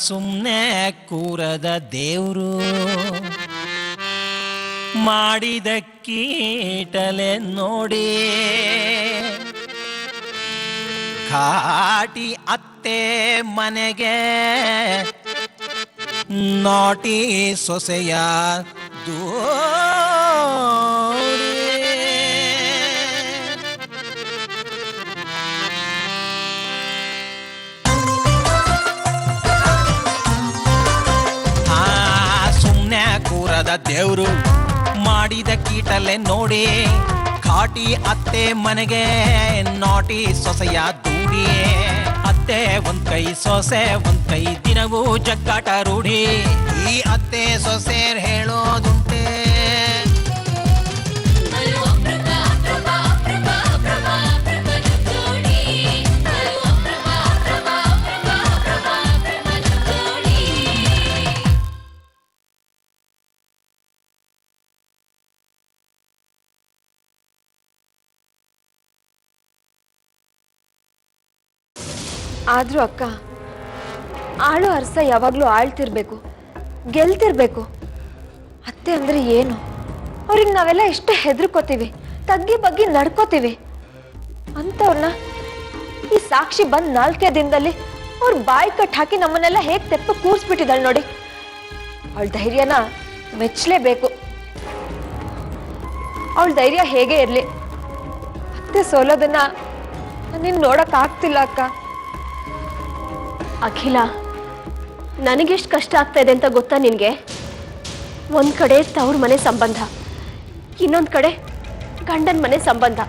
ಸುಮ್ಮನೆ ಕೂರದ ದೇವ್ರು ಮಾಡಿದ ಕೀಟಲೆ ನೋಡಿ ಕಾಟಿ ಅತ್ತೆ ಮನೆಗೆ ನಾಟಿ ಸೊಸೆಯ ಸುಮ್ನೆ ಕೂರದ ದೇವ್ರು ಮಾಡಿದ ಕೀಟಲೆ ನೋಡಿ ಕಾಟಿ ಅತ್ತೆ ಮನೆಗೆ ನಾಟಿ ಸೊಸೆಯ ದೂಡಿ ಅತ್ತೆ ಒಂದ್ ಕೈ ಸೊಸೆ ಒಂದ್ ಕೈ ದಿನವೂ ಜಗ್ಗಾಟ ರೂಢಿ ಈ ಅತ್ತೆ ಸೊಸೆರ್ ಹೇಳೋದುಂಟೆ ಆದ್ರೂ ಅಕ್ಕ ಆಳು ಅರಸ ಯಾವಾಗ್ಲೂ ಆಳ್ತಿರ್ಬೇಕು, ಗೆಲ್ತಿರ್ಬೇಕು. ಅತ್ತೆ ಅಂದ್ರೆ ಏನು? ಅವ್ರಿಗೆ ನಾವೆಲ್ಲ ಎಷ್ಟು ಹೆದರ್ಕೋತೀವಿ, ತಗ್ಗಿ ಬಗ್ಗಿ ನಡ್ಕೋತೀವಿ. ಅಂತವ್ರನ್ನ ಈ ಸಾಕ್ಷಿ ಬಂದ್ 4 ದಿನದಲ್ಲಿ ಅವ್ರ ಬಾಯಿ ಕಟ್ ಹಾಕಿ ನಮ್ಮನ್ನೆಲ್ಲ ಹೇಗ್ ತೆಪ್ಪ ಕೂರ್ಸ್ಬಿಟ್ಟಿದ್ದಾಳೆ ನೋಡಿ. ಅವಳ ಧೈರ್ಯನ ಮೆಚ್ಚಲೇಬೇಕು. ಅವಳ ಧೈರ್ಯ ಹೇಗೆ ಇರ್ಲಿ, ಅತ್ತೆ ಸೋಲೋದನ್ನ ನಾನಿನ್ ನೋಡಕ್ ಆಗ್ತಿಲ್ಲ ಅಕ್ಕ. ಅಖಿಲ, ನನಗೆಷ್ಟು ಕಷ್ಟ ಆಗ್ತಾ ಇದೆ ಅಂತ ಗೊತ್ತಾ ನಿನಗೆ? ಒಂದು ಕಡೆ ತವ್ರ ಮನೆ ಸಂಬಂಧ, ಇನ್ನೊಂದು ಕಡೆ ಗಂಡನ ಮನೆ ಸಂಬಂಧ.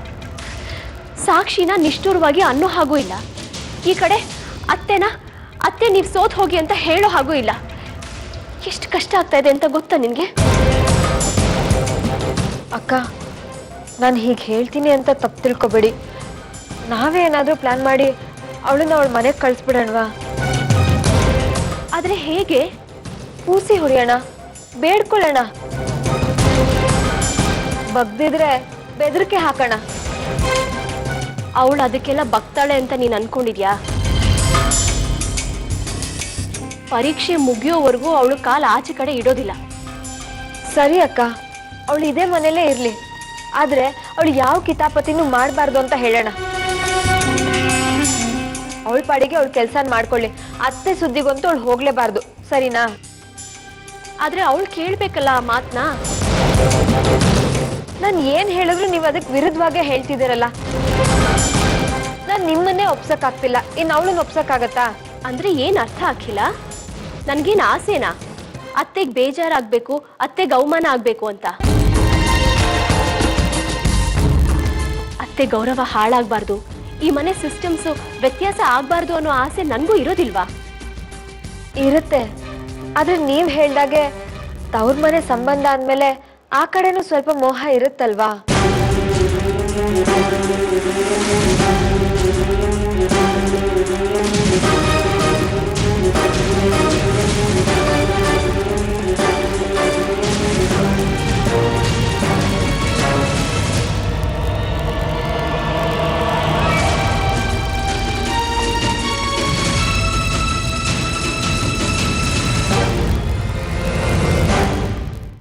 ಸಾಕ್ಷಿನ ನಿಷ್ಠುರವಾಗಿ ಅನ್ನೋ ಹಾಗೂ ಇಲ್ಲ, ಈ ಕಡೆ ಅತ್ತೆ ನೀವು ಸೋತ್ ಹೋಗಿ ಅಂತ ಹೇಳೋ ಹಾಗೂ ಇಲ್ಲ. ಎಷ್ಟು ಕಷ್ಟ ಆಗ್ತಾ ಇದೆ ಅಂತ ಗೊತ್ತಾ ನಿನಗೆ? ಅಕ್ಕ, ನಾನು ಹೀಗೆ ಹೇಳ್ತೀನಿ ಅಂತ ತಪ್ಪು ತಿಳ್ಕೊಬೇಡಿ. ನಾವೇ ಏನಾದರೂ ಪ್ಲಾನ್ ಮಾಡಿ ಅವಳನ್ನ ಅವಳ ಮನೆಗೆ ಕಳಿಸ್ಬಿಡೋಣವಾ? ಆದರೆ ಹೇಗೆ? ಕೂಸಿ ಹೊಡೆಯೋಣ, ಬೇಡ್ಕೊಳ್ಳೋಣ. ಬಗ್ದಿದ್ರೆ ಬೆದರಿಕೆ ಹಾಕೋಣ. ಅವಳು ಅದಕ್ಕೆಲ್ಲ ಬಗ್ತಾಳೆ ಅಂತ ನೀನು ಅನ್ಕೊಂಡಿದ್ಯಾ? ಪರೀಕ್ಷೆ ಮುಗಿಯೋವರೆಗೂ ಅವಳು ಕಾಲ ಆಚೆ ಕಡೆ ಇಡೋದಿಲ್ಲ. ಸರಿ ಅಕ್ಕ, ಅವಳು ಇದೇ ಮನೇಲೇ ಇರ್ಲಿ, ಆದ್ರೆ ಅವಳು ಯಾವ ಕಿತಾಪತಿನೂ ಮಾಡಬಾರ್ದು ಅಂತ ಹೇಳೋಣ. ಅವಳ ಪಾಡಿಗೆ ಅವಳು ಕೆಲಸ ಮಾಡ್ಕೊಳ್ಳಿ, ಅತ್ತೆ ಸುದ್ದಿಗಂತೂ ಅವಳು ಹೋಗ್ಲೇಬಾರ್ದು, ಸರಿನಾ? ಆದ್ರೆ ಅವಳು ಕೇಳ್ಬೇಕಲ್ಲ ಆ ಮಾತನ್ನ. ನಾನು ಏನ್ ಹೇಳಿದ್ರು ನೀವು ಅದಕ್ಕೆ ವಿರುದ್ಧವಾಗೇ ಹೇಳ್ತಿದ್ದೀರಲ್ಲ. ನಾನು ನಿಮ್ಮನ್ನೇ ಒಪ್ಸಕ್ಕಾಗ್ತಿಲ್ಲ, ಇನ್ನು ಅವಳನ್ನ ಒಪ್ಸಕ್ಕಾಗತ್ತಾ? ಅಂದ್ರೆ ಏನ್ ಅರ್ಥ ಅಖಿಲ? ನನ್ಗೇನ್ ಆಸೆನಾ ಅತ್ತೆಗೆ ಬೇಜಾರಾಗ್ಬೇಕು, ಅತ್ತೆಗೆ ಅವಮಾನ ಆಗ್ಬೇಕು ಅಂತ? ಅತ್ತೆ ಗೌರವ ಹಾಳಾಗ್ಬಾರ್ದು, ಈ ಮನೆ ಸಿಸ್ಟಮ್ಸು ವ್ಯತ್ಯಾಸ ಆಗ್ಬಾರ್ದು ಅನ್ನೋ ಆಸೆ ನನಗೂ ಇರೋದಿಲ್ವಾ? ಇರುತ್ತೆ, ಆದ್ರೆ ನೀವ್ ಹೇಳ್ದಾಗೆ ತವ್ರ ಮನೆ ಸಂಬಂಧ ಅಂದ್ಮೇಲೆ ಆ ಕಡೆನೂ ಸ್ವಲ್ಪ ಮೋಹ ಇರುತ್ತಲ್ವಾ?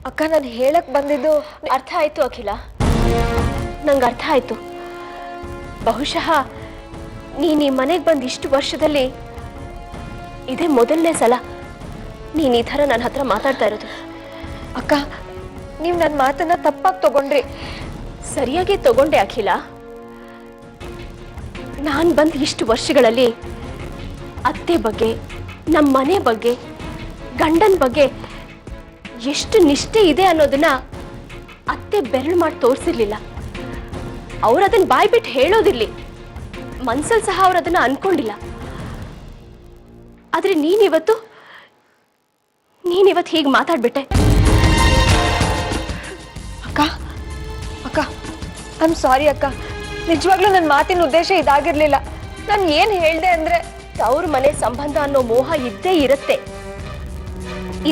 ಅಕ್ಕ, ನಾನು ಹೇಳಕ್ ಬಂದಿದ್ದು ಅರ್ಥ ಆಯ್ತು ಅಖಿಲ, ನಂಗೆ ಅರ್ಥ ಆಯ್ತು. ಬಹುಶಃ ನೀನು ಈ ಮನೆಗೆ ಬಂದು ಇಷ್ಟು ವರ್ಷದಲ್ಲಿ ಇದೇ ಮೊದಲನೇ ಸಲ ನೀನು ಈ ಥರ ನನ್ನ ಹತ್ರ ಮಾತಾಡ್ತಾ ಇರೋದು. ಅಕ್ಕ, ನೀವು ನನ್ನ ಮಾತನ್ನ ತಪ್ಪಾಗಿ ತಗೊಂಡ್ರಿ. ಸರಿಯಾಗಿ ತಗೊಂಡೆ ಅಖಿಲ. ನಾನು ಬಂದು ಇಷ್ಟು ವರ್ಷಗಳಲ್ಲಿ ಅತ್ತೆ ಬಗ್ಗೆ, ನಮ್ಮ ಮನೆ ಬಗ್ಗೆ, ಗಂಡನ ಬಗ್ಗೆ ಎಷ್ಟು ನಿಷ್ಠೆ ಇದೆ ಅನ್ನೋದನ್ನ ಅತ್ತೆ ಬೆರಳು ಮಾಡಿ ತೋರಿಸಿರ್ಲಿಲ್ಲ. ಅವ್ರು ಅದನ್ನ ಬಾಯ್ ಬಿಟ್ಟು ಹೇಳೋದಿರ್ಲಿ, ಮನ್ಸಲ್ಲಿ ಸಹ ಅವ್ರು ಅದನ್ನ ಅನ್ಕೊಂಡಿಲ್ಲ. ಆದ್ರೆ ನೀನಿವತ್ತು ಹೀಗೆ ಮಾತಾಡ್ಬಿಟ್ಟೆ. ಅಕ್ಕ ಅಕ್ಕ ಐ ಆಮ್ ಸಾರಿ ಅಕ್ಕ, ನಿಜವಾಗ್ಲೂ ನನ್ನ ಮಾತಿನ ಉದ್ದೇಶ ಇದಾಗಿರ್ಲಿಲ್ಲ. ನಾನು ಏನ್ ಹೇಳ್ದೆ ಅಂದ್ರೆ, ತವ್ರ ಮನೆ ಸಂಬಂಧ ಅನ್ನೋ ಮೋಹ ಇದ್ದೇ ಇರುತ್ತೆ.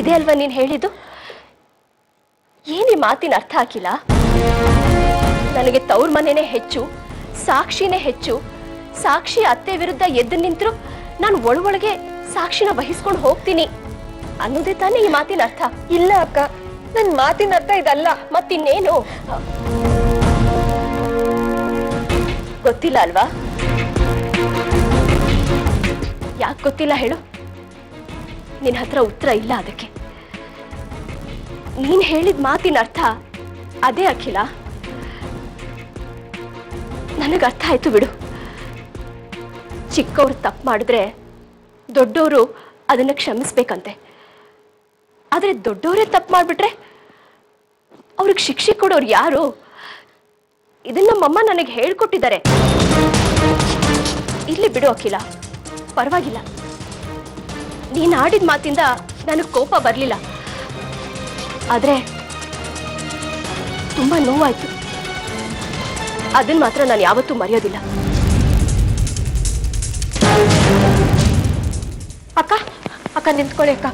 ಇದೇ ಅಲ್ವಾ ನೀನ್ ಹೇಳಿದ್ದು? ಏನಿ ಮಾತಿನ ಅರ್ಥ ಹಾಕಿಲ್ಲ? ನನಗೆ ತವ್ರ ಮನೆನೇ ಹೆಚ್ಚು, ಸಾಕ್ಷಿನೇ ಹೆಚ್ಚು. ಸಾಕ್ಷಿ ಅತ್ತೆ ವಿರುದ್ಧ ಎದ್ದು ನಿಂತರು ನಾನು ಒಳಗೆ ಸಾಕ್ಷಿನ ವಹಿಸ್ಕೊಂಡು ಹೋಗ್ತೀನಿ ಅನ್ನೋದೇ ತಾನೇ ಈ ಮಾತಿನ ಅರ್ಥ. ಇಲ್ಲ ಅಕ್ಕ, ನನ್ ಮಾತಿನ ಅರ್ಥ ಇದಲ್ಲ. ಮತ್ತಿನ್ನೇನು? ಗೊತ್ತಿಲ್ಲ ಅಲ್ವಾ? ಯಾಕೆ ಗೊತ್ತಿಲ್ಲ ಹೇಳು? ನಿನ್ನ ಹತ್ರ ಉತ್ತರ ಇಲ್ಲ ಅದಕ್ಕೆ. ನೀನ್ ಹೇಳಿದ ಮಾತಿನ ಅರ್ಥ ಅದೇ ಅಖಿಲ. ನನಗೆ ಅರ್ಥ ಆಯ್ತು ಬಿಡು. ಚಿಕ್ಕವ್ರು ತಪ್ಪು ಮಾಡಿದ್ರೆ ದೊಡ್ಡವರು ಅದನ್ನ ಕ್ಷಮಿಸ್ಬೇಕಂತೆ. ಆದ್ರೆ ದೊಡ್ಡವರೇ ತಪ್ಪು ಮಾಡ್ಬಿಟ್ರೆ ಅವ್ರಿಗೆ ಶಿಕ್ಷೆ ಕೊಡೋರು ಯಾರು? ಇದನ್ನ ನಮ್ಮಮ್ಮ ನನಗೆ ಹೇಳ್ಕೊಟ್ಟಿದ್ದಾರೆ. ಇಲ್ಲಿ ಬಿಡು ಅಖಿಲ, ಪರವಾಗಿಲ್ಲ. ನೀನ್ ಆಡಿದ ಮಾತಿಂದ ನನಗೆ ಕೋಪ ಬರಲಿಲ್ಲ, ಆದ್ರೆ ತುಂಬಾ ನೋವಾಯ್ತು. ಅದನ್ನ ಮಾತ್ರ ನಾನು ಯಾವತ್ತೂ ಮರೆಯೋದಿಲ್ಲ. ಅಕ್ಕ ಅಕ್ಕ ನಿಂತ್ಕೊಳ್ಳಿ ಅಕ್ಕ.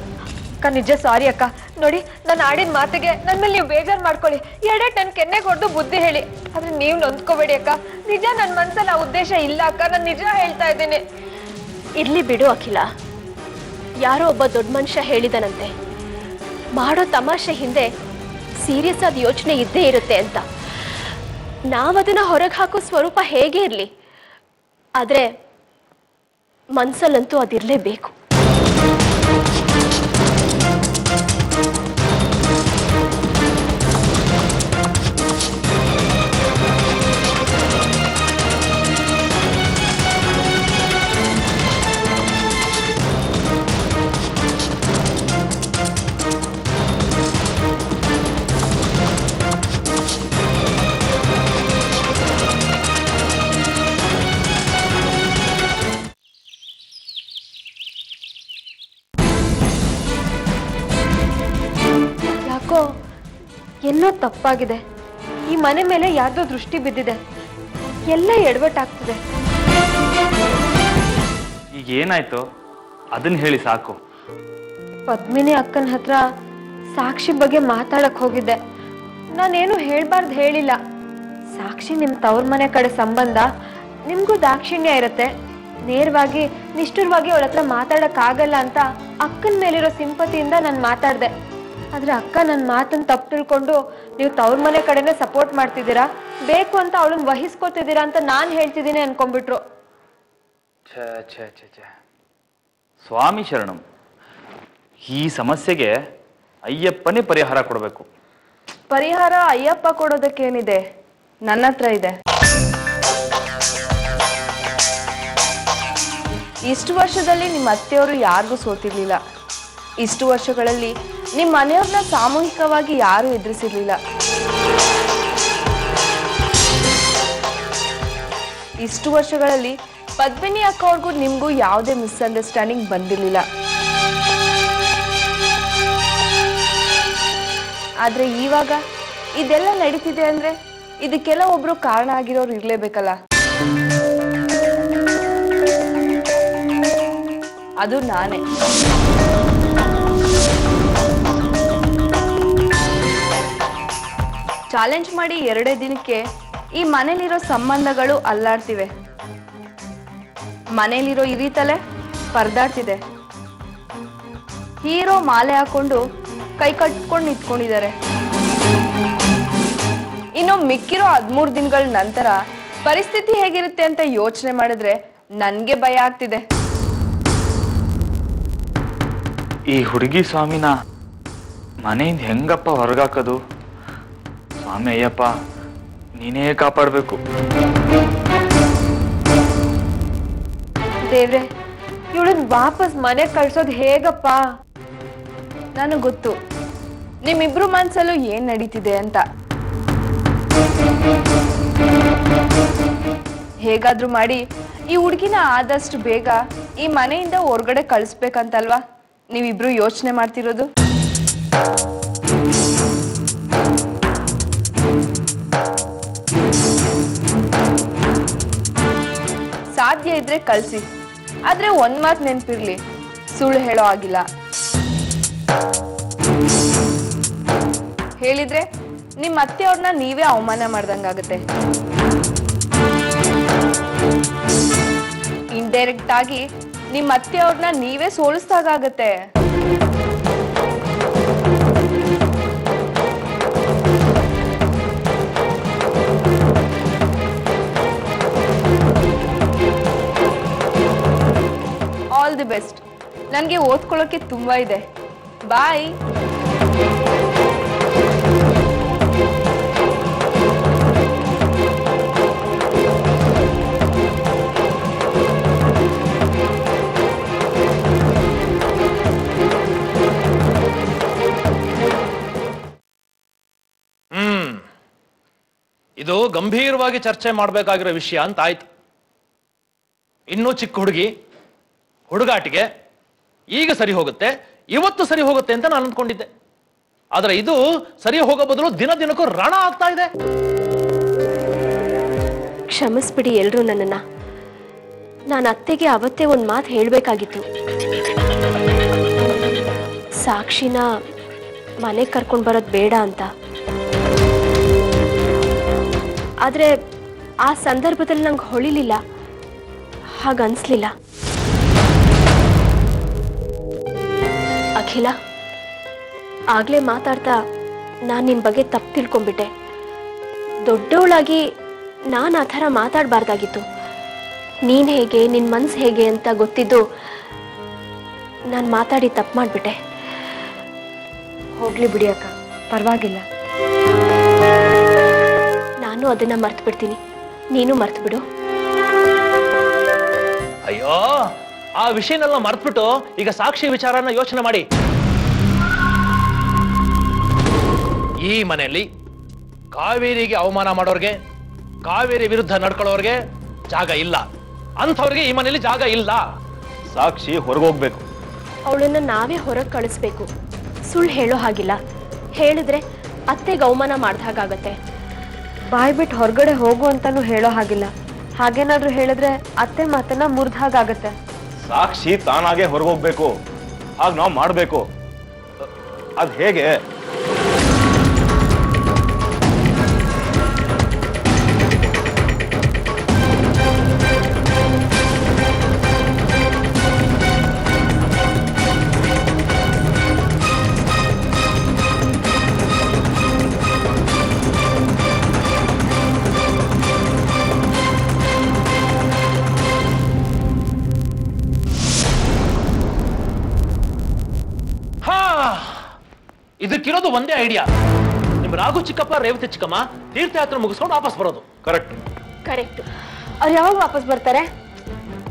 ಅಕ್ಕ ನಿಜ ಸಾರಿ ಅಕ್ಕ. ನೋಡಿ, ನಾನು ಆಡಿದ ಮಾತಿಗೆ ನನ್ನ ಮೇಲೆ ನೀವು ಬೇಜಾರು ಮಾಡ್ಕೊಳ್ಳಿ. ಎರಡೇ ಟನ್ ಕೆನ್ನೆ ಕೊಡ್ದು ಬುದ್ಧಿ ಹೇಳಿ. ಆದ್ರೆ ನೀವು ನೊಂದ್ಕೋಬೇಡಿ ಅಕ್ಕ. ನಿಜ ನನ್ನ ಮನ್ಸಲ್ಲಿ ಆ ಉದ್ದೇಶ ಇಲ್ಲ ಅಕ್ಕ. ನಾನು ನಿಜ ಹೇಳ್ತಾ ಇದ್ದೀನಿ. ಇರ್ಲಿ ಬಿಡು ಅಖಿಲ. ಯಾರೋ ಒಬ್ಬ ದೊಡ್ಡ ಮನುಷ್ಯ ಹೇಳಿದನಂತೆ, ಮಾಡೋ ತಮಾಷೆ ಹಿಂದೆ ಸೀರಿಯಸ್ ಆದ ಯೋಚನೆ ಇದ್ದೇ ಇರುತ್ತೆ ಅಂತ. ನಾವದನ್ನ ಹೊರಗೆ ಹಾಕೋ ಸ್ವರೂಪ ಹೇಗೆ ಇರಲಿ, ಆದ್ರೆ ಮನ್ಸಲ್ಲಂತೂ ಅದಿರ್ಲೇಬೇಕು. ಎಲ್ಲೋ ತಪ್ಪಾಗಿದೆ. ಈ ಮನೆ ಮೇಲೆ ಯಾರ್ದೋ ದೃಷ್ಟಿ ಬಿದ್ದಿದೆ. ಎಲ್ಲ ಎಡವಟ್ಟಾಗ್ತಿದೆ. ಈಗ ಏನಾಯ್ತು ಅದನ್ನ ಹೇಳಿ ಸಾಕು. ಪದ್ಮಿನಿ ಅಕ್ಕನ ಹತ್ರ ಸಾಕ್ಷಿ ಬಗ್ಗೆ ಮಾತಾಡಕ್ ಹೋಗಿದ್ದೆ. ನಾನೇನು ಹೇಳ್ಬಾರ್ದು ಹೇಳಿಲ್ಲ. ಸಾಕ್ಷಿ ನಿಮ್ ತವ್ರ ಮನೆ ಕಡೆ ಸಂಬಂಧ, ನಿಮ್ಗೂ ದಾಕ್ಷಿಣ್ಯ ಇರತ್ತೆ. ನೇರವಾಗಿ ನಿಷ್ಠುರವಾಗಿ ಅವಳ ಹತ್ರ ಮಾತಾಡಕ್ ಆಗಲ್ಲ ಅಂತ ಅಕ್ಕನ ಮೇಲಿರೋ ಸಿಂಪತಿಯಿಂದ ನಾನು ಮಾತಾಡ್ದೆ. ಆದ್ರೆ ಅಕ್ಕ ನನ್ನ ಮಾತನ್ನ ತಪ್ಪು ತಿಳ್ಕೊಂಡು ನೀವು ತವ್ರ ಮನೆ ಕಡೆನೇ ಸಪೋರ್ಟ್ ಮಾಡ್ತಿದ್ದೀರಾ, ಬೇಕು ಅಂತ ಅವಳನ್ನ ವಹಿಸ್ಕೊತಿದ್ದೀರಾ ಅಂತ ನಾನು ಹೇಳ್ತಿದ್ದೀನಿ ಅನ್ಕೊಂಡ್ಬಿಟ್ರು. ಸ್ವಾಮಿ ಶರಣಂ. ಈ ಸಮಸ್ಯೆಗೆ ಅಯ್ಯಪ್ಪನೇ ಪರಿಹಾರ ಕೊಡಬೇಕು. ಪರಿಹಾರ ಅಯ್ಯಪ್ಪ ಕೊಡೋದಕ್ಕೇನಿದೆ, ನನ್ನ ಹತ್ರ ಇದೆ. ಇಷ್ಟು ವರ್ಷದಲ್ಲಿ ನಿಮ್ಮ ಅತ್ತೆಯವರು ಯಾರಿಗೂ ಸೋತಿರ್ಲಿಲ್ಲ. ಇಷ್ಟು ವರ್ಷಗಳಲ್ಲಿ ನಿಮ್ಮ ಮನೆಯವ್ರನ್ನ ಸಾಮೂಹಿಕವಾಗಿ ಯಾರೂ ಎದುರಿಸಿರ್ಲಿಲ್ಲ. ಇಷ್ಟು ವರ್ಷಗಳಲ್ಲಿ ಪದ್ಮಿನಿ ಅಕ್ಕ ಅವ್ರಿಗೂ ನಿಮ್ಗೂ ಯಾವುದೇ ಮಿಸ್ಅಂಡರ್ಸ್ಟ್ಯಾಂಡಿಂಗ್ ಬಂದಿರಲಿಲ್ಲ. ಆದ್ರೆ ಇವಾಗ ಇದೆಲ್ಲ ನಡೀತಿದೆ ಅಂದ್ರೆ ಇದಕ್ಕೆಲ್ಲ ಒಬ್ರು ಕಾರಣ ಆಗಿರೋರು ಇರ್ಲೇಬೇಕಲ್ಲ. ಅದು ನಾನೇ. ಚಾಲೆಂಜ್ ಮಾಡಿ 2 ದಿನಕ್ಕೆ ಈ ಮನೇಲಿರೋ ಸಂಬಂಧಗಳು ಅಲ್ಲಾಡ್ತಿವೆ. ಮನೇಲಿರೋ ಇರಿತಲೆ ಪರದಾಡ್ತಿದೆ. ಹೀರೋ ಮಾಲೆ ಹಾಕೊಂಡು ಕೈ ಕಟ್ಕೊಂಡು ನಿಂತ್ಕೊಂಡಿದ್ದಾರೆ. ಇನ್ನು ಮಿಕ್ಕಿರೋ 13 ದಿನಗಳ ನಂತರ ಪರಿಸ್ಥಿತಿ ಹೇಗಿರುತ್ತೆ ಅಂತ ಯೋಚನೆ ಮಾಡಿದ್ರೆ ನನ್ಗೆ ಭಯ ಆಗ್ತಿದೆ. ಈ ಹುಡುಗಿ ಸ್ವಾಮಿನ ಮನೆಯಿಂದ ಹೆಂಗಪ್ಪ ಹೊರಗಾಕೋದು? ಸ್ವಾಮಿ ಅಯ್ಯಪ್ಪ ನೀನೇ ಕಾಪಾಡಬೇಕು. ದೇವ್ರೆ, ಇವಳನ್ನ ವಾಪಸ್ ಮನೆ ಕಳ್ಸೋದು ಹೇಗಪ್ಪ? ನನಗೆ ಗೊತ್ತು ನಿಮ್ಮಿಬ್ರು ಮನ್ಸಲ್ಲೂ ಏನ್ ನಡೀತಿದೆ ಅಂತ. ಹೇಗಾದ್ರೂ ಮಾಡಿ ಈ ಹುಡುಗಿನ ಆದಷ್ಟು ಬೇಗ ಈ ಮನೆಯಿಂದ ಹೊರಗಡೆ ಕಳಿಸ್ಬೇಕಂತಲ್ವಾ ನೀವಿಬ್ರು ಯೋಚನೆ ಮಾಡ್ತಿರೋದು? ಸಾಧ್ಯ ಇದ್ರೆ ಕಳ್ಸಿ. ಆದ್ರೆ ಒಂದ್ ಮಾತು ನೆನ್ಪಿರ್ಲಿ, ಸುಳ್ಳು ಹೇಳೋ ಆಗಿಲ್ಲ. ಹೇಳಿದ್ರೆ ನಿಮ್ಮ ಅತ್ತೆಯವ್ರನ್ನ ನೀವೇ ಅವಮಾನ ಮಾಡ್ದಂಗಾಗತ್ತೆ. ಇಂಡೈರೆಕ್ಟ್ ಆಗಿ ನಿಮ್ಮ ಅತ್ತೆಯವ್ರನ್ನ ನೀವೇ ಸೋಲಿಸ್ದಾಗತ್ತೆ. All the best. ನನಗೆ ಓದ್ಕೊಳ್ಳೋಕೆ ತುಂಬಾ ಇದೆ. ಬಾಯ್. ಇದು ಗಂಭೀರವಾಗಿ ಚರ್ಚೆ ಮಾಡಬೇಕಾಗಿರೋ ವಿಷಯ ಅಂತ ಆಯ್ತು. ಇನ್ನೂ ಚಿಕ್ಕ ಹುಡುಗಾಟಿಗೆ ಈಗ ಸರಿ ಹೋಗುತ್ತೆ, ಇವತ್ತು ಸರಿ ಹೋಗುತ್ತೆ ಅಂತ ನಾನು ಅಂದ್ಕೊಂಡಿದ್ದೆ. ಆದ್ರೆ ಇದು ಸರಿ ಹೋಗೋ ಬದಲು ದಿನ ದಿನಕ್ಕೂ ರಣ ಆಗ್ತಾ ಇದೆ. ಕ್ಷಮಿಸ್ಬಿಡಿ ಎಲ್ರೂ ನನ್ನನ್ನ. ನಾನು ಅತ್ತೆಗೆ ಅವತ್ತೇ ಒಂದು ಮಾತು ಹೇಳಬೇಕಾಗಿತ್ತು. ಸಾಕ್ಷಿನ ಮನೆಗೆ ಕರ್ಕೊಂಡು ಬರೋದು ಬೇಡ ಅಂತ. ಆದರೆ ಆ ಸಂದರ್ಭದಲ್ಲಿ ನಂಗೆ ಹೊಳಿಲಿಲ್ಲ, ಹಾಗನ್ಸ್ಲಿಲ್ಲ. ಅಖಿಲ, ಆಗ್ಲೇ ಮಾತಾಡ್ತಾ ನಾನು ನಿನ್ನ ಬಗ್ಗೆ ತಪ್ಪು ತಿಳ್ಕೊಂಡ್ಬಿಟ್ಟೆ. ದೊಡ್ಡವಳಾಗಿ ನಾನು ಆ ಥರ ಮಾತಾಡಬಾರ್ದಾಗಿತ್ತು. ನೀನು ಹೇಗೆ, ನಿನ್ನ ಮನಸ್ಸು ಹೇಗೆ ಅಂತ ಗೊತ್ತಿದ್ದು ನಾನು ಮಾತಾಡಿ ತಪ್ಪು ಮಾಡಿಬಿಟ್ಟೆ. ಹೋಗ್ಲಿ ಬಿಡಿ ಅಕ್ಕ, ಪರವಾಗಿಲ್ಲ. ನಾನು ಅದನ್ನ ಮರ್ತು ಬಿಡ್ತೀನಿ, ನೀನು ಮರ್ತು ಬಿಡು. ಅಯ್ಯೋ, ಆ ವಿಷಯನೆಲ್ಲ ಮರ್ತ್ಬಿಟ್ಟು ಈಗ ಸಾಕ್ಷಿ ವಿಚಾರನ ಯೋಚನೆ ಮಾಡಿ. ಈ ಮನೆಯಲ್ಲಿ ಕಾವೇರಿಗೆ ಅವಮಾನ ಮಾಡೋರ್ಗೆ, ಕಾವೇರಿ ವಿರುದ್ಧ ನಡ್ಕೊಳ್ಳೋರ್ಗೆ ಜಾಗ ಇಲ್ಲ. ಅಂಥವ್ರಿಗೆ ಈ ಮನೆಯಲ್ಲಿ ಜಾಗ ಇಲ್ಲ. ಸಾಕ್ಷಿ ಹೊರಗೋಗ್ಬೇಕು. ಅವಳನ್ನ ನಾವೇ ಹೊರಗೆ ಕಳಿಸ್ಬೇಕು. ಸುಳ್ಳು ಹೇಳೋ ಹಾಗಿಲ್ಲ. ಹೇಳಿದ್ರೆ ಅತ್ತೆಗೆ ಅವಮಾನ ಮಾಡ್ದ ಹಾಗಾಗತ್ತೆ. ಬಾಯ್ ಬಿಟ್ಟು ಹೊರಗಡೆ ಹೋಗು ಅಂತಾನು ಹೇಳೋ ಹಾಗಿಲ್ಲ. ಹಾಗೇನಾದ್ರೂ ಹೇಳಿದ್ರೆ ಅತ್ತೆ ಮಾತನ್ನ ಮುರಿದ ಹಾಗಾಗತ್ತೆ. ಸಾಕ್ಷಿ ತಾನಾಗೆ ಹೊರಗೋಗ್ಬೇಕು. ಹಾಗ ನಾವು ಮಾಡಬೇಕು. ಅದ್ ಹೇಗೆ? ಇದಕ್ಕಿರೋದು ಒಂದೇ ಐಡಿಯಾ. ನಿಮ್ ರಾಘು ಚಿಕ್ಕಪ್ಪ, ರೇವತಿ ಚಿಕ್ಕಮ್ಮ ತೀರ್ಥಯಾತ್ರೆ ಮುಗಿಸ್ಕೊಂಡು ವಾಪಸ್ ಬರೋದು. ಕರೆಕ್ಟ್. ಅವ್ರು ಯಾವಾಗ ವಾಪಸ್ ಬರ್ತಾರೆ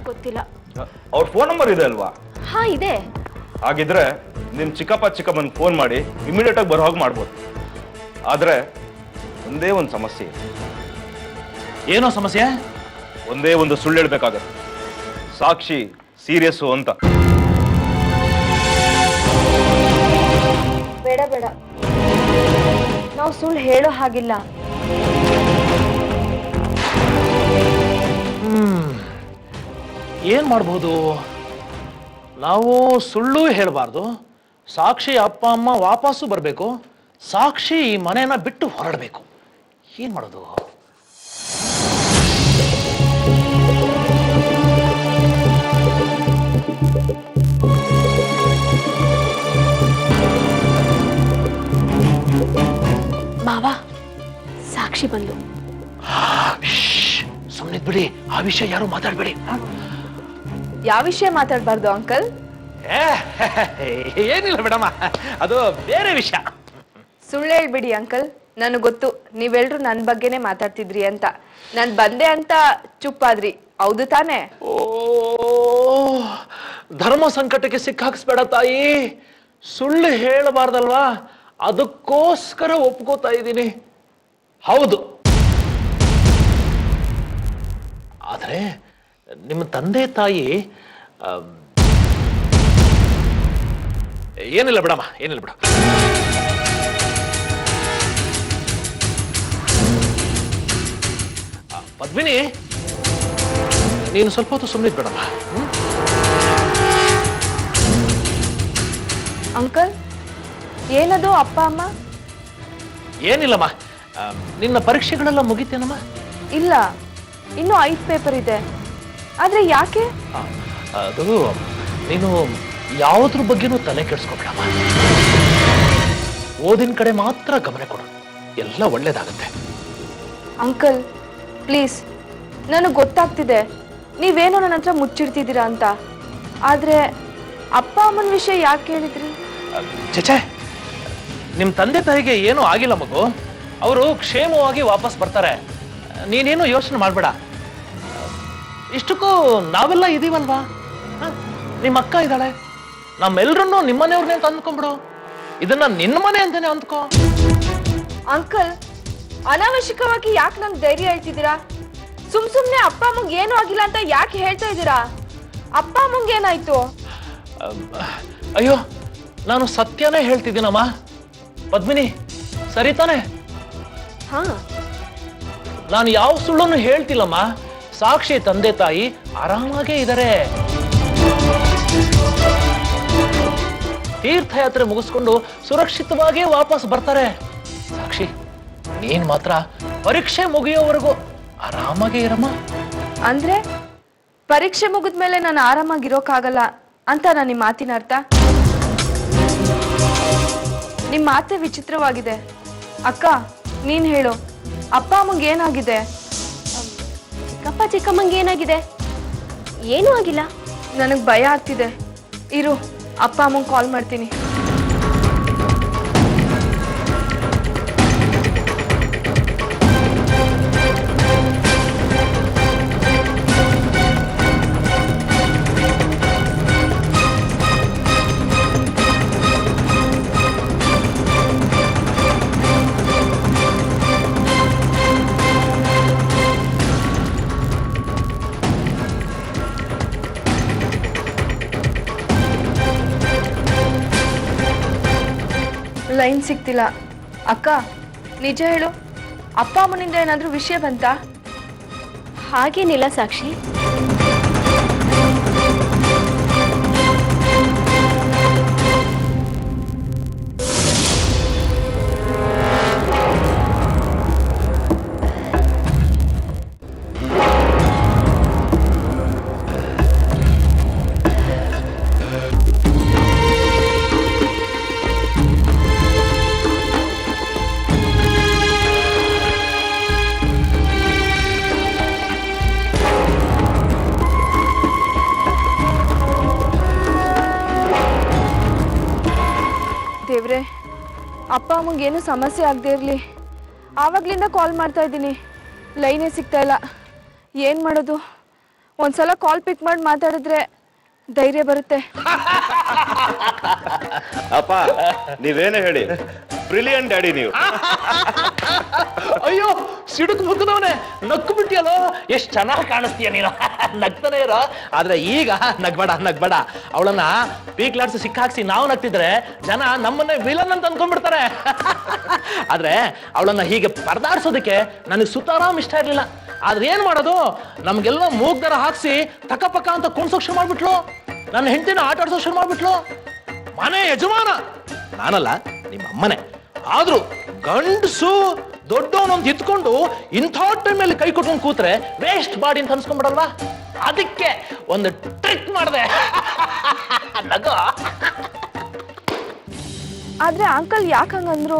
ಗೊತ್ತಿಲ್ಲ. ಅವ್ರ ಫೋನ್ ನಂಬರ್ ಇದೆ ಅಲ್ವಾ? ಹಾ, ಇದೆ. ಹಾಗಿದ್ರೆ ನಿಮ್ ಚಿಕ್ಕಮ್ಮನ್ ಫೋನ್ ಮಾಡಿ ಇಮಿಡಿಯೇಟ್ ಆಗಿ ಬರೋ ಹಾಗೆ ಮಾಡ್ಬೋದು. ಆದ್ರೆ ಒಂದೇ ಒಂದು ಸಮಸ್ಯೆ. ಏನೋ ಸಮಸ್ಯೆ? ಒಂದೇ ಒಂದು ಸುಳ್ಳು ಹೇಳ್ಬೇಕಾಗತ್ತೆ. ಸಾಕ್ಷಿ ಸೀರಿಯಸ್ ಅಂತ. ಬೇಡ ಬೇಡ, ನಾವು ಸುಳ್ಳು ಹೇಳೋ ಹಾಗಿಲ್ಲ. ಏನ್ ಮಾಡ್ಬೋದು? ನಾವು ಸುಳ್ಳು ಹೇಳಬಾರ್ದು. ಸಾಕ್ಷಿ ಅಪ್ಪ ಅಮ್ಮ ವಾಪಸ್ಸು ಬರಬೇಕು. ಸಾಕ್ಷಿ ಈ ಮನೆಯನ್ನ ಬಿಟ್ಟು ಹೊರಡಬೇಕು. ಏನ್ ಮಾಡೋದು? ಮಾವ, ಸಾಕ್ಷಿ ಬಂದು. ಸುಮ್ಮನೆ ಬಿಡಿ, ಆ ವಿಷಯ ಯಾರು ಮಾತಾಡ್ಬೇಡಿ. ಯಾವ ವಿಷಯ ಮಾತಾಡಬಾರ್ದು ಅಂಕಲ್? ಏನಿಲ್ಲ ಮೇಡಮ್, ಅದು ಬೇರೆ ವಿಷಯ. ಸುಳ್ಳು ಹೇಳ್ಬಿಡಿ ಅಂಕಲ್. ನನಗೆ ಗೊತ್ತು ನೀವೆಲ್ರೂ ನನ್ನ ಬಗ್ಗೆನೇ ಮಾತಾಡ್ತಿದ್ರಿ ಅಂತ. ನಾನು ಬಂದೆ ಅಂತ ಚುಪ್ಪಾದ್ರಿ, ಹೌದು ತಾನೇ? ಓ, ಧರ್ಮ ಸಂಕಟಕ್ಕೆ ಸಿಕ್ಕಾಕ್ಸ್ಬೇಡ ತಾಯಿ. ಸುಳ್ಳು ಹೇಳಬಾರ್ದಲ್ವಾ, ಅದಕ್ಕೋಸ್ಕರ ಒಪ್ಕೋತಾ ಇದ್ದೀನಿ. ಹೌದು, ಆದ್ರೆ ನಿಮ್ಮ ತಂದೆ ತಾಯಿ ಏನಿಲ್ಲ ಬಿಡಮ್ಮ, ಏನಿಲ್ಲ ಬಿಡ. ಪದ್ಮಿನಿ, ನೀನು ಸ್ವಲ್ಪ ಹೊತ್ತು ಸುಮ್ಮನೆ ಬಿಡಮ್ಮ. ಅಂಕಲ್, ಏನದು ಅಪ್ಪ ಅಮ್ಮ? ಏನಿಲ್ಲಮ್ಮ, ನಿನ್ನ ಪರೀಕ್ಷೆಗಳೆಲ್ಲ ಮುಗಿತೇನಮ್ಮ? ಇಲ್ಲ, ಇನ್ನೂ 5 ಪೇಪರ್ ಇದೆ. ಆದ್ರೆ ಯಾಕೆ? ಅದು ನೀನು ಯಾವುದ್ರ ಬಗ್ಗೆನೂ ತಲೆ ಕೆಡಿಸ್ಕೊಬೇಡಮ್ಮ. ಓದಿನ ಕಡೆ ಮಾತ್ರ ಗಮನ ಕೊಡು, ಎಲ್ಲ ಒಳ್ಳೇದಾಗತ್ತೆ. ಅಂಕಲ್ ಪ್ಲೀಸ್, ನನಗೆ ಗೊತ್ತಾಗ್ತಿದೆ ನೀವೇನೋ ನನ್ನ ಹತ್ರ ಮುಚ್ಚಿಡ್ತಿದ್ದೀರಾ ಅಂತ. ಆದ್ರೆ ಅಪ್ಪ ಅಮ್ಮನ ವಿಷಯ ಯಾಕೆ ಕೇಳಿದ್ರಿ? ಚಚೆ, ನಿಮ್ ತಂದೆ ತಾಯಿಗೆ ಏನೂ ಆಗಿಲ್ಲ ಮಗು. ಅವರು ಕ್ಷೇಮವಾಗಿ ವಾಪಸ್ ಬರ್ತಾರೆ. ನೀನೇನು ಯೋಚನೆ ಮಾಡ್ಬೇಡ. ಇಷ್ಟಕ್ಕೂ ನಾವೆಲ್ಲ ಇದೀವಲ್ವಾ? ನಿಮ್ಮ ಅಕ್ಕ ಇದ್ದಾಳೆ, ನಮ್ಮೆಲ್ರನ್ನೂ ನಿಮ್ಮನೆಯವ್ರನ್ನೇ ಅಂತ ಅಂದ್ಕೊಂಡ್ಬಿಡು. ಇದನ್ನ ನಿನ್ನ ಮನೆ ಅಂತಾನೆ ಅಂದ್ಕೋ. ಅಂಕಲ್, ಅನಾವಶ್ಯಕವಾಗಿ ಯಾಕೆ ನಂಗೆ ಧೈರ್ಯ ಹೇಳ್ತಿದ್ದೀರಾ? ಸುಮ್ನೆ ಅಪ್ಪ ಅಮ್ಮಂಗೆ ಏನೂ ಆಗಿಲ್ಲ ಅಂತ ಯಾಕೆ ಹೇಳ್ತಾ ಇದ್ದೀರಾ? ಅಪ್ಪ ಅಮ್ಮಂಗೆ ಏನಾಯ್ತು? ಅಯ್ಯೋ, ನಾನು ಸತ್ಯನೇ ಹೇಳ್ತಿದ್ದೀನಮ್ಮ. ಪದ್ಮಿನಿ, ಸರಿ ತಾನೆ? ಹಾ, ನಾನು ಯಾವ ಸುಳ್ಳನ್ನು ಹೇಳ್ತಿಲ್ಲಮ್ಮ. ಸಾಕ್ಷಿ ತಂದೆ ತಾಯಿ ಆರಾಮಾಗೇ ಇದ್ದಾರೆ. ತೀರ್ಥಯಾತ್ರೆ ಮುಗಿಸ್ಕೊಂಡು ಸುರಕ್ಷಿತವಾಗಿ ವಾಪಸ್ ಬರ್ತಾರೆ. ಸಾಕ್ಷಿ, ನೀನ್ ಮಾತ್ರ ಪರೀಕ್ಷೆ ಮುಗಿಯೋವರೆಗೂ ಆರಾಮಾಗೇ ಇರಮ್ಮ. ಅಂದ್ರೆ ಪರೀಕ್ಷೆ ಮುಗಿದ್ಮೇಲೆ ನಾನು ಆರಾಮಾಗಿರೋಕ್ಕಾಗಲ್ಲ ಅಂತ ನಿಮ್ಮ ಮಾತಿನ ಅರ್ಥ? ನಿಮ್ಮ ಮಾತೆ ವಿಚಿತ್ರವಾಗಿದೆ. ಅಕ್ಕ, ನೀನ್ ಹೇಳು, ಅಪ್ಪ ಅಮ್ಮಂಗೆ ಏನಾಗಿದೆ? ಚಿಕ್ಕಪ್ಪ ಚಿಕ್ಕಮ್ಮಂಗೆ ಏನಾಗಿದೆ? ಏನೂ ಆಗಿಲ್ಲ. ನನಗೆ ಭಯ ಆಗ್ತಿದೆ. ಇರು, ಅಪ್ಪ ಅಮ್ಮಂಗೆ ಕಾಲ್ ಮಾಡ್ತೀನಿ. ಲೈನ್ ಸಿಗ್ತಿಲ್ಲ. ಅಕ್ಕ, ನಿಜ ಹೇಳು, ಅಪ್ಪ ಅಮ್ಮನಿಂದ ಏನಾದ್ರೂ ವಿಷಯ ಬಂತಾ? ಹಾಗೇನಿಲ್ಲ ಸಾಕ್ಷಿ. ದೇವ್ರೆ, ಅಪ್ಪ ಅಮ್ಮಂಗೆ ಏನು ಸಮಸ್ಯೆ ಆಗದೆ ಇರಲಿ. ಆವಾಗ್ಲಿಂದ ಕಾಲ್ ಮಾಡ್ತಾ ಇದ್ದೀನಿ, ಲೈನೇ ಸಿಗ್ತಾ ಇಲ್ಲ. ಏನು ಮಾಡೋದು? ಒಂದ್ಸಲ ಕಾಲ್ ಪಿಕ್ ಮಾಡಿ ಮಾತಾಡಿದ್ರೆ ಧೈರ್ಯ ಬರುತ್ತೆ. ಅಪ್ಪ, ನೀವೇನೇ ಹೇಳಿ, ಬ್ರಿಲಿಯಂಟ್ ಡ್ಯಾಡಿ ನೀವು. ಅಯ್ಯೋ, ಸಿಡುಕು ಮುಖದವನೇ, ನಕ್ಕು ಬಿಟ್ಟಿಯಲ್ಲೋ. ಎಷ್ಟ್ ಚೆನ್ನಾಗಿ ಕಾಣಿಸ್ತೀಯ ನೀನು. ನಗ್ತಾನೆ ಇರೋ. ಆದ್ರೆ ಈಗ ನಗ್ಬೇಡ. ಅವಳನ್ನ ಪೀಕ್ಲಾಡ್ಸಿ ಸಿಕ್ಕಾಕ್ಸಿ ನಾವು ನಗ್ತಿದ್ರೆ ಜನ ನಮ್ಮನ್ನೇ ವಿಲನ್ ಅಂತ ಅನ್ಕೊಂಡ್ಬಿಡ್ತಾರೆ. ಆದ್ರೆ ಅವಳನ್ನ ಹೀಗೆ ಪರದಾಡ್ಸೋದಕ್ಕೆ ನನಗೆ ಸುತಾರಾಮ್ ಇಷ್ಟ ಇರ್ಲಿಲ್ಲ. ಆದ್ರೆ ಏನ್ ಮಾಡೋದು, ನಮ್ಗೆಲ್ಲ ಮೂಗ್ದರ ಹಾಕ್ಸಿ ತಕಪಕ್ಕ ಅಂತ ಕುಣ್ಸೋಕ್ ಶುರು ಮಾಡ್ಬಿಟ್ಲು. ನನ್ನ ಹೆಂಡತಿನ ಆಟ ಆಡ್ಸೋಕ್ ಶುರು ಮಾಡ್ಬಿಟ್ಲು. ಮನೆ ಯಜಮಾನ ನಾನಲ್ಲ, ನಿಮ್ಮ ಅಮ್ಮನೆ. ಆದ್ರೂ ಗಂಡಸು ದೊಡ್ಡವನೊಂದು ಇತ್ಕೊಂಡು ಇಂಥ ಟೈಮಲ್ಲಿ ಕೈ ಕೊಟ್ಕೊಂಡು ಕೂತ್ರೆ ವೇಸ್ಟ್ ಬಾಡಿ ಅಂತ ಅನ್ಸ್ಕೊಂಡ್ಬಿಡಲ್ವಾ? ಅದಕ್ಕೆ ಒಂದು ಟ್ರಿಕ್ ಮಾಡಿದೆ. ಆದ್ರೆ ಅಂಕಲ್ ಯಾಕೆ ಹಂಗಂದ್ರು?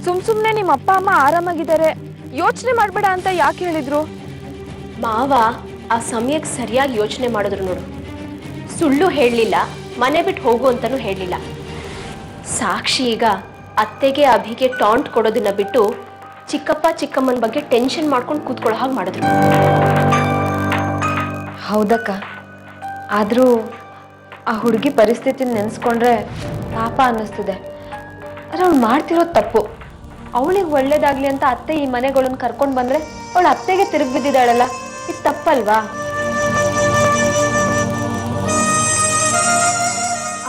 ಸುಮ್ನೆ ನಿಮ್ಮ ಅಪ್ಪ ಅಮ್ಮ ಆರಾಮಾಗಿದ್ದಾರೆ, ಯೋಚನೆ ಮಾಡ್ಬೇಡ ಅಂತ ಯಾಕೆ ಹೇಳಿದ್ರು? ಮಾವ ಆ ಸಮಯಕ್ಕೆ ಸರಿಯಾಗಿ ಯೋಚನೆ ಮಾಡಿದ್ರು ನೋಡು. ಸುಳ್ಳು ಹೇಳಲಿಲ್ಲ, ಮನೆ ಬಿಟ್ಟು ಹೋಗು ಅಂತಲೂ ಹೇಳಲಿಲ್ಲ. ಸಾಕ್ಷಿ ಈಗ ಅತ್ತೆಗೆ ಅಭಿಗೆ ಟಾಂಟ್ ಕೊಡೋದನ್ನ ಬಿಟ್ಟು ಚಿಕ್ಕಪ್ಪ ಚಿಕ್ಕಮ್ಮನ ಬಗ್ಗೆ ಟೆನ್ಷನ್ ಮಾಡ್ಕೊಂಡು ಕೂತ್ಕೊಳ್ಳೋ ಹಾಗೆ ಮಾಡಿದ್ರು. ಹೌದಕ್ಕ, ಆದರೂ ಆ ಹುಡುಗಿ ಪರಿಸ್ಥಿತಿ ನೆನೆಸ್ಕೊಂಡ್ರೆ ಪಾಪ ಅನ್ನಿಸ್ತಿದೆ. ಆದರೆ ಅವಳು ಮಾಡ್ತಿರೋದು ತಪ್ಪು. ಅವಳಿಗೆ ಒಳ್ಳೇದಾಗ್ಲಿ ಅಂತ ಅತ್ತೆ ಈ ಮನೆಗಳನ್ನು ಕರ್ಕೊಂಡು ಬಂದ್ರೆ ಅವಳು ಅತ್ತೆಗೆ ತಿರುಗಿ ಬಿದ್ದಿದ್ದಾಳಲ್ಲ, ಇದು ತಪ್ಪಲ್ವಾ?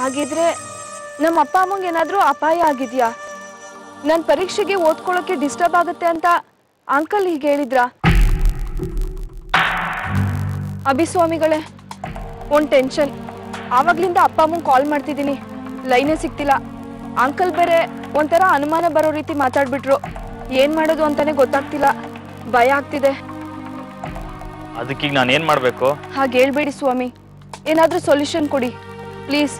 ಹಾಗಿದ್ರೆ ನಮ್ಮ ಅಪ್ಪ ಅಮ್ಮಂಗೆ ಏನಾದ್ರೂ ಅಪಾಯ ಆಗಿದ್ಯಾ? ನನ್ನ ಪರೀಕ್ಷೆಗೆ ಓದ್ಕೊಳ್ಳೋಕೆ ಡಿಸ್ಟರ್ಬ್ ಆಗುತ್ತೆ ಅಂತ ಅಂಕಲ್ ಹೀಗೆ ಹೇಳಿದ್ರಾ? ಅಭಿಸ್ವಾಮಿಗಳೇ, ಒಂದು ಟೆನ್ಷನ್. ಆವಾಗ್ಲಿಂದ ಅಪ್ಪ ಅಮ್ಮಂಗೆ ಕಾಲ್ ಮಾಡ್ತಿದ್ದೀನಿ, ಲೈನೇ ಸಿಗ್ತಿಲ್ಲ. ಅಂಕಲ್ ಬೇರೆ ಒಂಥರ ಅನುಮಾನ ಬರೋ ರೀತಿ ಮಾತಾಡ್ಬಿಟ್ರು. ಏನ್ ಮಾಡೋದು ಅಂತಾನೆ ಗೊತ್ತಾಗ್ತಿಲ್ಲ, ಭಯ ಆಗ್ತಿದೆ. ಅದಕ್ಕೀಗ ನಾನು ಏನ್ ಮಾಡ್ಬೇಕು? ಹಾಗೆ ಹೇಳ್ಬೇಡಿ ಸ್ವಾಮಿ, ಏನಾದರೂ ಸೊಲ್ಯೂಷನ್ ಕೊಡಿ ಪ್ಲೀಸ್.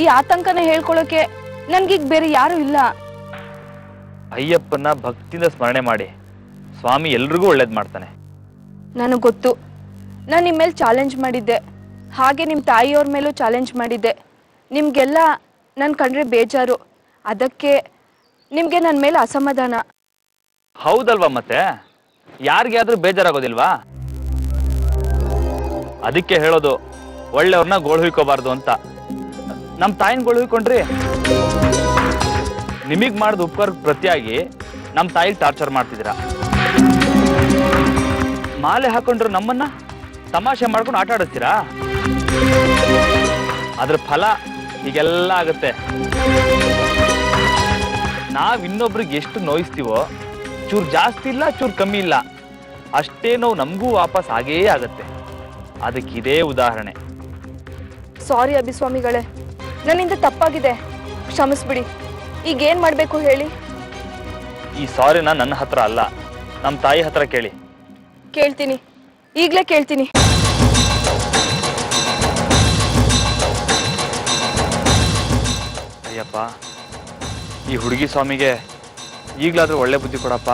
ಈ ಆತಂಕನ ಹೇಳ್ಕೊಳ್ಳೋಕೆ ನನ್ಗೀಗ ಬೇರೆ ಯಾರೂ ಇಲ್ಲ. ಅಯ್ಯಪ್ಪನ ಭಕ್ತಿಯಿಂದ ಸ್ಮರಣೆ ಮಾಡಿ, ಸ್ವಾಮಿ ಎಲ್ರಿಗೂ ಒಳ್ಳೇದು ಮಾಡ್ತಾನೆ. ನನಗೆ ಗೊತ್ತು, ನಾನು ನಿಮ್ಮ ಮೇಲೆ ಚಾಲೆಂಜ್ ಮಾಡಿದ್ದೆ, ಹಾಗೆ ನಿಮ್ಮ ತಾಯಿಯವ್ರ ಮೇಲೂ ಚಾಲೆಂಜ್ ಮಾಡಿದ್ದೆ. ನಿಮಗೆಲ್ಲ ನನ್ನ ಕಂಡ್ರೆ ಬೇಜಾರು, ಅದಕ್ಕೆ ನಿಮಗೆ ನನ್ನ ಮೇಲೆ ಅಸಮಾಧಾನ. ಹೌದಲ್ವಾ, ಮತ್ತೆ ಯಾರಿಗೆ ಆದ್ರೂ ಬೇಜಾರಾಗೋದಿಲ್ವಾ? ಅದಕ್ಕೆ ಹೇಳೋದು ಒಳ್ಳೆಯವ್ರನ್ನ ಗೋಳು ಹುಯ್ಕೋಬಾರ್ದು ಅಂತ. ನಮ್ಮ ತಾಯಿನ ಗೋಳು ಹುಯ್ಕೊಂಡ್ರಿ, ನಿಮಗ್ ಮಾಡಿದ ಉಪಕಾರಕ್ಕೆ ಪ್ರತಿಯಾಗಿ ನಮ್ಮ ತಾಯಿಗೆ ಟಾರ್ಚರ್ ಮಾಡ್ತಿದ್ದೀರಾ. ಮಾಲೆ ಹಾಕೊಂಡ್ರು ನಮ್ಮನ್ನ ತಮಾಷೆ ಮಾಡ್ಕೊಂಡು ಆಟ ಆಡಿಸ್ತೀರಾ. ಅದ್ರ ಫಲ ಹೀಗೆಲ್ಲ ಆಗುತ್ತೆ. ನಾವ್ ಇನ್ನೊಬ್ರಿಗೆ ಎಷ್ಟು ನೋಯಿಸ್ತೀವೋ, ಚೂರು ಜಾಸ್ತಿ ಇಲ್ಲ ಚೂರು ಕಮ್ಮಿ ಇಲ್ಲ, ಅಷ್ಟೇ ನೋವು ನಮಗೂ ವಾಪಸ್ ಆಗೇ ಆಗತ್ತೆ. ಅದಕ್ಕಿದೇ ಉದಾಹರಣೆ. ಸಾರಿ ಅಭಿಸ್ವಾಮಿಗಳೇ, ನನ್ನಿಂದ ತಪ್ಪಾಗಿದೆ, ಕ್ಷಮಿಸ್ಬಿಡಿ. ಈಗೇನು ಮಾಡಬೇಕು ಹೇಳಿ? ಈ ಸಾರಿನ ನನ್ನ ಹತ್ರ ಅಲ್ಲ, ನಮ್ಮ ತಾಯಿ ಹತ್ರ ಕೇಳಿ. ಕೇಳ್ತೀನಿ, ಈಗಲೇ ಕೇಳ್ತೀನಿ. ಅಯ್ಯಪ್ಪ, ಈ ಹುಡುಗಿ ಸ್ವಾಮಿಗೆ ಈಗಲಾದ್ರೂ ಒಳ್ಳೆ ಬುದ್ಧಿ ಕೊಡಪ್ಪ.